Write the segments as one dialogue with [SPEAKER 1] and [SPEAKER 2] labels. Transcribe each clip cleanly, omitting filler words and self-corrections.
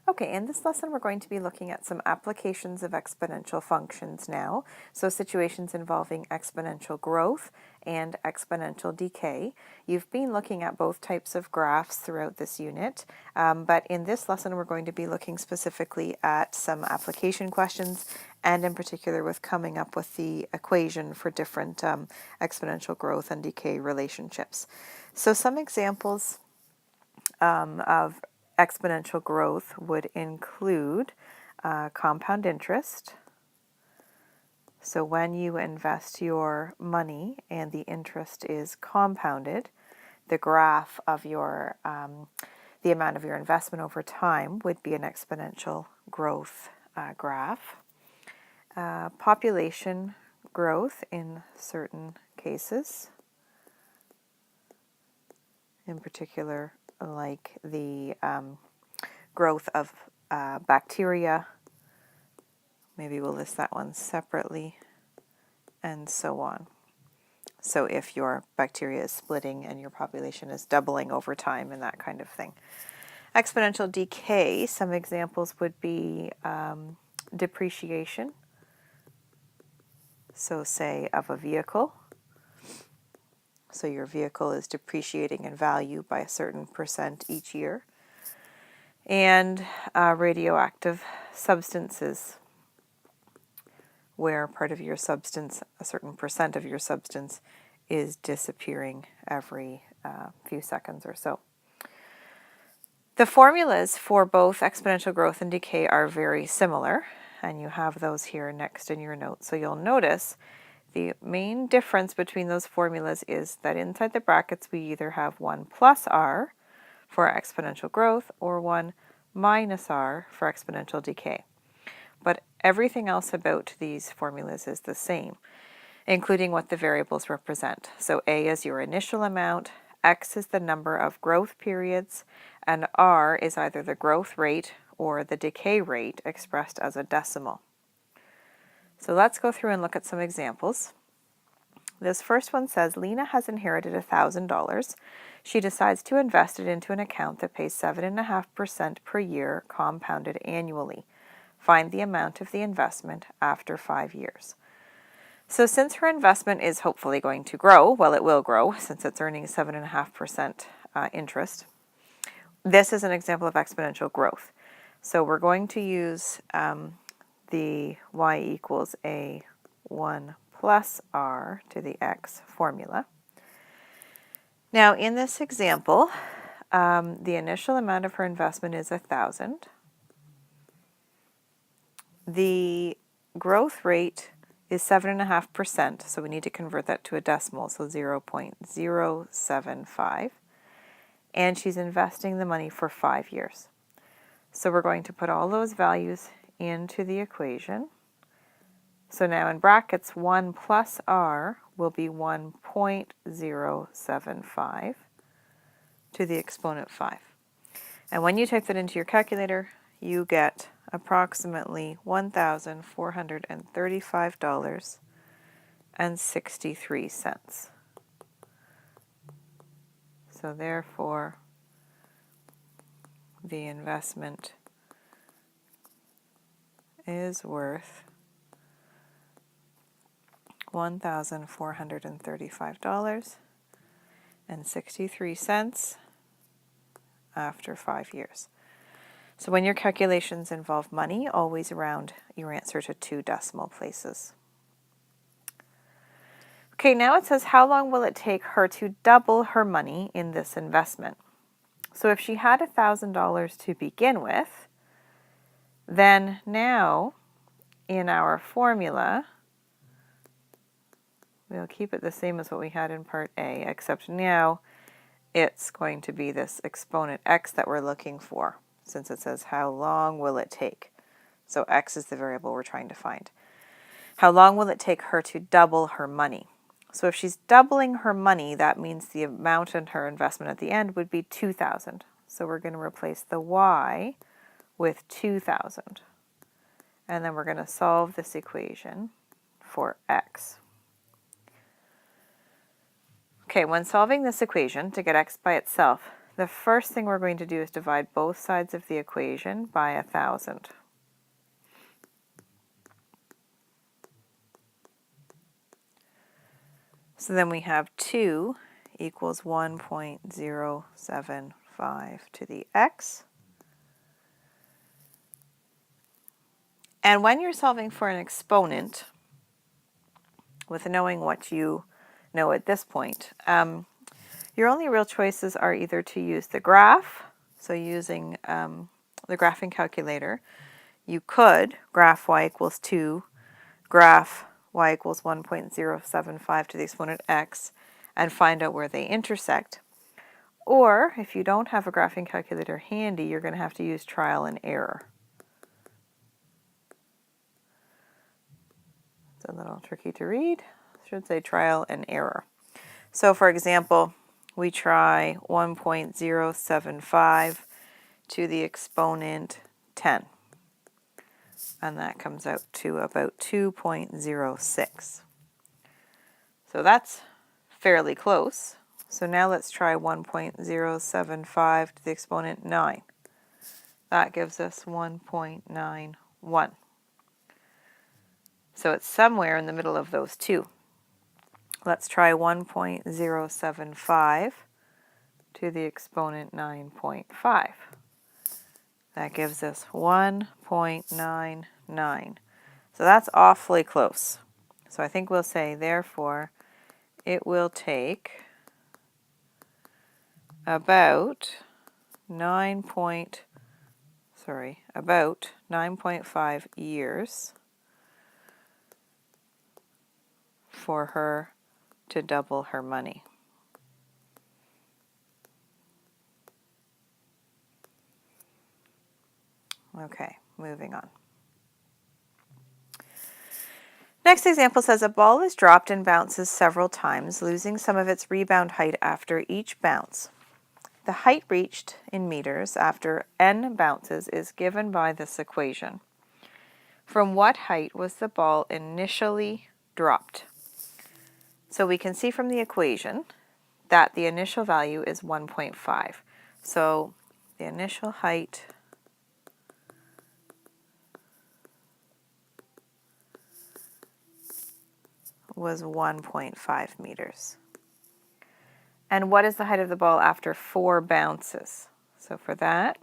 [SPEAKER 1] Okay, in this lesson we're going to be looking at some applications of exponential functions now. So situations involving exponential growth and exponential decay. You've been looking at both types of graphs throughout this unit, but in this lesson we're going to be looking specifically at some application questions, and in particular with coming up with the equation for different exponential growth and decay relationships. So some examples of exponential growth would include compound interest. So when you invest your money and the interest is compounded, the graph of your the amount of your investment over time would be an exponential growth graph. Population growth in certain cases, in particular like the growth of bacteria. Maybe we'll list that one separately, and so on. So if your bacteria is splitting and your population is doubling over time and that kind of thing. Exponential decay, some examples would be depreciation. So say of a vehicle. So your vehicle is depreciating in value by a certain percent each year. And radioactive substances, where part of your substance, a certain percent of your substance, is disappearing every few seconds or so. The formulas for both exponential growth and decay are very similar, and you have those here next in your notes. So you'll notice the main difference between those formulas is that inside the brackets we either have 1 plus r for exponential growth or 1 minus r for exponential decay. But everything else about these formulas is the same, including what the variables represent. So A is your initial amount, X is the number of growth periods, and R is either the growth rate or the decay rate expressed as a decimal. So let's go through and look at some examples. This first one says Lena has inherited $1,000. She decides to invest it into an account that pays 7.5% per year compounded annually. Find the amount of the investment after 5 years. So since her investment is hopefully going to grow, well, it will grow since it's earning 7.5% interest. This is an example of exponential growth. So we're going to use the y equals a 1 plus r to the x formula. Now in this example, the initial amount of her investment is 1,000. The growth rate is 7.5%, so we need to convert that to a decimal, so 0.075. And she's investing the money for 5 years. So we're going to put all those values into the equation. So now in brackets, 1 plus r will be 1.075 to the exponent 5. And when you type that into your calculator, you get approximately $1,435.63. So therefore, the investment is worth $1,435.63 after 5 years. So when your calculations involve money, always round your answer to 2 decimal places. Okay, now it says, how long will it take her to double her money in this investment? So if she had $1,000 to begin with, then now in our formula, we'll keep it the same as what we had in part A, except now it's going to be this exponent x that we're looking for, since it says how long will it take. So x is the variable we're trying to find. How long will it take her to double her money? So if she's doubling her money, that means the amount in her investment at the end would be 2,000. So we're going to replace the y with 2,000. And then we're going to solve this equation for x. Okay, when solving this equation to get x by itself, the first thing we're going to do is divide both sides of the equation by 1,000. So then we have 2 equals 1.075 to the x. And when you're solving for an exponent, with knowing what you know at this point, your only real choices are either to use the graph, so using the graphing calculator. You could graph y equals 2, graph y equals 1.075 to the exponent x, and find out where they intersect. Or, if you don't have a graphing calculator handy, you're going to have to use trial and error. It's a little tricky to read. I should say trial and error. So, for example, we try 1.075 to the exponent 10. And that comes out to about 2.06. So that's fairly close. So now let's try 1.075 to the exponent 9. That gives us 1.91. So it's somewhere in the middle of those two. Let's try 1.075 to the exponent 9.5. That gives us 1.99. So that's awfully close. So I think we'll say, therefore, it will take about 9.5 years for her to double her money. Okay, moving on. Next example says a ball is dropped and bounces several times, losing some of its rebound height after each bounce. The height reached in meters after n bounces is given by this equation. From what height was the ball initially dropped? So we can see from the equation that the initial value is 1.5. So the initial height was 1.5 meters. And what is the height of the ball after 4 bounces? So for that,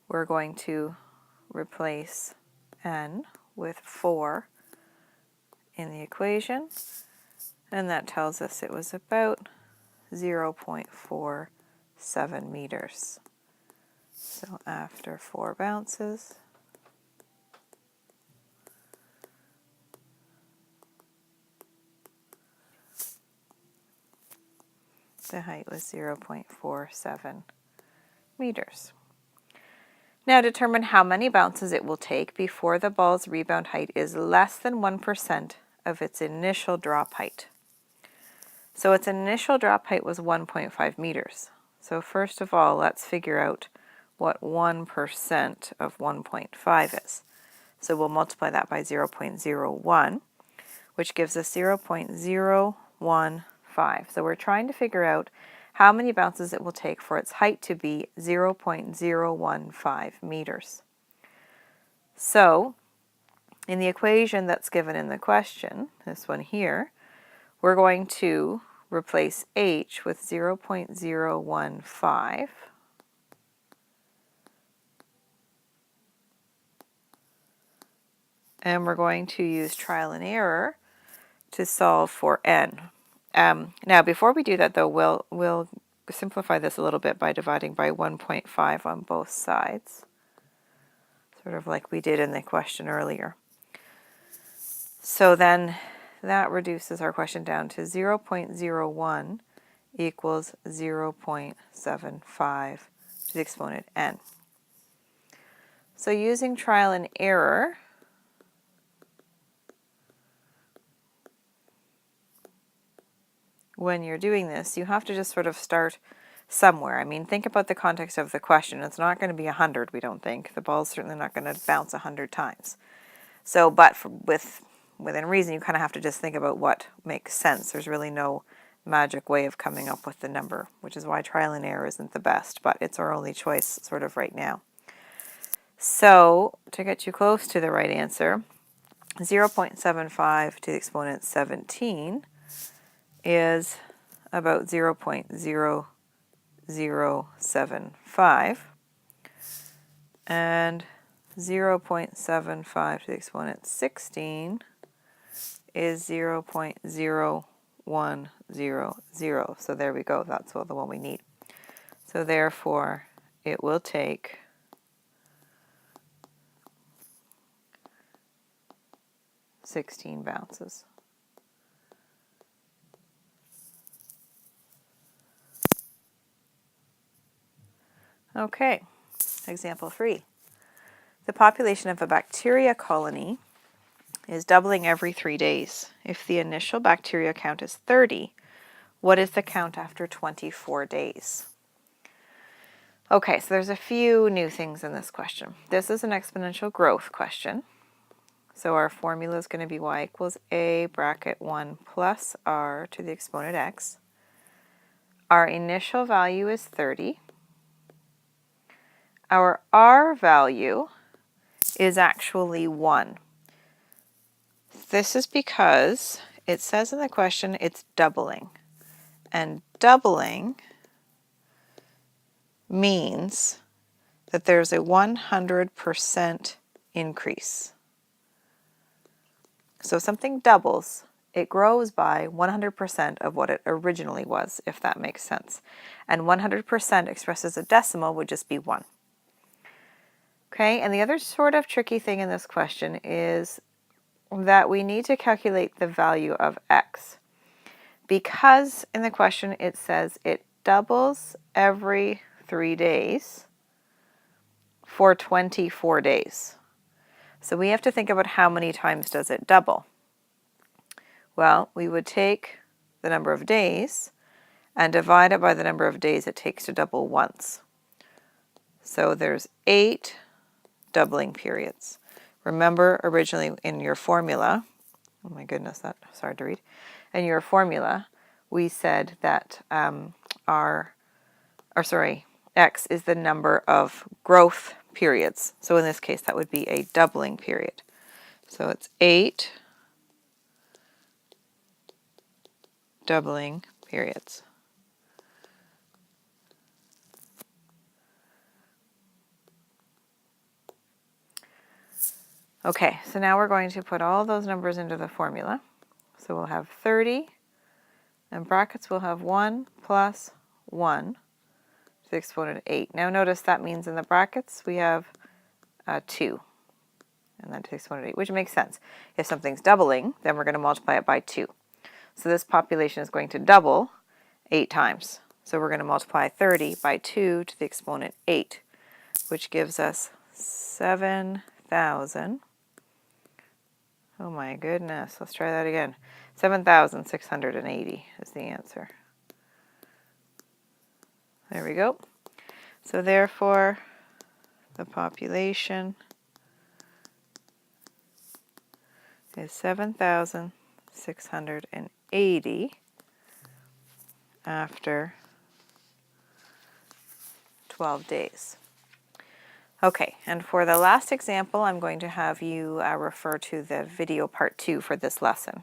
[SPEAKER 1] we're going to replace n with 4 in the equation, and that tells us it was about 0.47 meters. So after 4 bounces, the height was 0.47 meters. Now determine how many bounces it will take before the ball's rebound height is less than 1% of its initial drop height. So its initial drop height was 1.5 meters. So first of all, let's figure out what 1% of 1.5 is. So we'll multiply that by 0.01, which gives us 0.015. So we're trying to figure out how many bounces it will take for its height to be 0.015 meters. So in the equation that's given in the question, this one here, we're going to replace h with 0.015. And we're going to use trial and error to solve for n. Now, before we do that, though, we'll simplify this a little bit by dividing by 1.5 on both sides, sort of like we did in the question earlier. So then that reduces our question down to 0.01 equals 0.75 to the exponent n. So using trial and error, when you're doing this, you have to just sort of start somewhere. I mean, think about the context of the question. It's not going to be 100, we don't think. The ball's certainly not going to bounce 100 times. So, but within reason, you kind of have to just think about what makes sense. There's really no magic way of coming up with the number, which is why trial and error isn't the best, but it's our only choice sort of right now. So to get you close to the right answer, 0.75 to the exponent 17 is about 0.0075, and 0.75 to the exponent 16 is 0.0100. So there we go, that's the one we need. So therefore it will take 16 bounces. Okay, example 3. The population of a bacteria colony is doubling every 3 days. If the initial bacteria count is 30, what is the count after 24 days? Okay, so there's a few new things in this question. This is an exponential growth question. So our formula is going to be y equals a bracket 1 plus r to the exponent x. Our initial value is 30. Our r value is actually 1. This is because it says in the question it's doubling. And doubling means that there's a 100% increase. So if something doubles, it grows by 100% of what it originally was, if that makes sense. And 100% expressed as a decimal would just be 1. Okay, and the other sort of tricky thing in this question is that we need to calculate the value of x. Because in the question it says it doubles every 3 days for 24 days. So we have to think about how many times does it double. Well, we would take the number of days and divide it by the number of days it takes to double once. So there's 8 doubling periods. Remember originally in your formula, oh my goodness, that's hard to read. In your formula, we said that x is the number of growth periods. So in this case, that would be a doubling period. So it's 8 doubling periods. Okay, so now we're going to put all those numbers into the formula. So we'll have 30, and brackets will have 1 plus 1 to the exponent of 8. Now notice that means in the brackets we have 2, and then to the exponent of 8, which makes sense. If something's doubling, then we're going to multiply it by 2. So this population is going to double 8 times. So we're going to multiply 30 by 2 to the exponent 8, which gives us 7,000. Oh my goodness, let's try that again. 7,680 is the answer. There we go. So therefore, the population is 7,680 after 12 days. Okay, and for the last example, I'm going to have you refer to the video part 2 for this lesson.